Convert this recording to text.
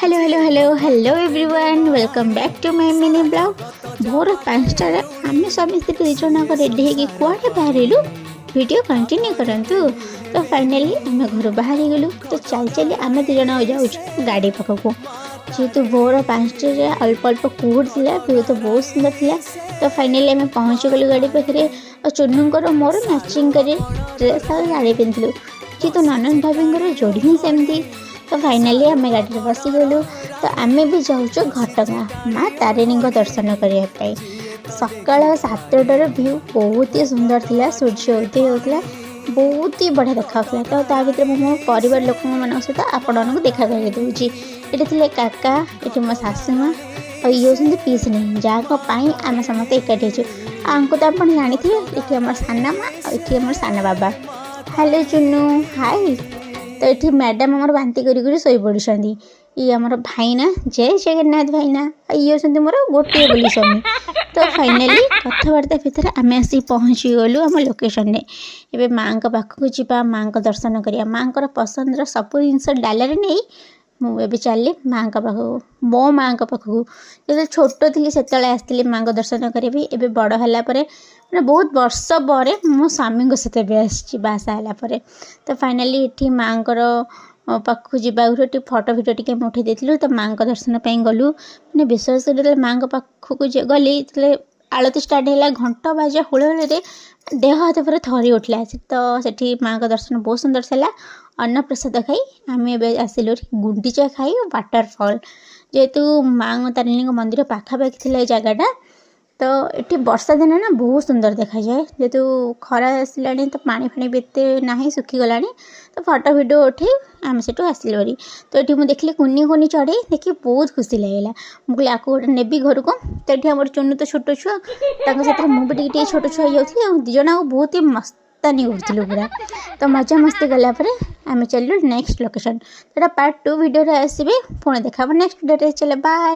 Hello hello hello hello everyone welcome back to my mini blog. भोर 5टार आम समस्त दुईजनक रेडी होगी कुआड़े बाहरलु वीडियो कंटिन्यू करंतु। तो फाइनाली आम घर बाहर गलु। तो चल चली आम दुज जाऊँ गाड़ी पाखक जेहेतु भोर 5टार अल्प अल्प कुहुड़ था व्यू तो बहुत सुंदर था। तो फाइनाली आम पहुँची गलु गाड़ी पाखे और चुनुंकर मोर मैचिंग कर ड्रेस और गाड़ी पिंधलु जेहेतु ननन भाभी जोड़ी ही सेमती। तो फाइनाली आम गाड़ी में बसी गलु। तो आम भी जाऊँ घटगाँ माँ तारिणी दर्शन करने। सकाल 7टार व्यू बहुत ही सुंदर था। सूर्य उदय होता बहुत ही बढ़िया देखा। तो ता भर मो परिवार लोक मान सहित आपण देखा कर दूसरी। ये थे काका ये मो शाशुमा और ये हूँ पीसनी जहाँपाई आम समस्त एकाठी आमको तो आप जानी थे। ये आम साना माँ और ये आम साना बाबा। हेलो चुनू हाय। तो ये मैडम आमर बांती कर शोई पड़ी। ये आमर भाईना जय जगन्नाथ भाईना ये हूँ मोर गोटे बोली स्वामी। तो फाइनाली कथबार्ता भितर आम आसी पहुँची गलु आम लोकेशन में। ये माँ पाखक जा माँ दर्शन करिया माँ पसंद सब जिन डालारे नहीं मुझे चली माँ पाखक मो माँ पाखक जो छोट थी से आसती माँ दर्शन करी। ए बड़ है मैंने बहुत वर्ष पर मो स्वामी सहित भी आसी बासाला। तो फाइनाली ये माँ पाखक जावार फटो भिडियो टी उठे देलु। तो माँ दर्शन गलु मैंने विश्वास कर माँ पाखक गली आलती स्टार्ट है घंट बाजा हुलहुल देह हाथ पूरा थरी उठला। तो सेठी माँ दर्शन बहुत सुंदर था। अन्न प्रसाद खाई आम आसिलु गुंडीचा खाई वाटरफॉल जेहेतु माँ तारिणी मंदिर पाखापाखि थी जगटा। तो ये वर्षा दिन ना बहुत सुंदर देखा जाए जेहेतु खरा आसला तो पानी फाणी भी एत ना सुखीगला। तो फटो भिडियो उठे आम से आसिलु भारी। तो ये मुझे देखिए कुनी कुनी चढ़े देखिए बहुत खुशी लगे। मुझे आपको गोटे नेबी घर को। तो ये आम चुनु तो छोट छुआ साथ मुझे छोट छुआ जाऊँगी दिज बहुत ही मस्तानी करूँ पूरा। तो मजा मस्ती गलापर आम चलू नेक्स्ट लोकेशन। तो पार्ट 2 वीडियो आसवे पुणी देखा नेक्स्ट वीडियो। चलो बाय।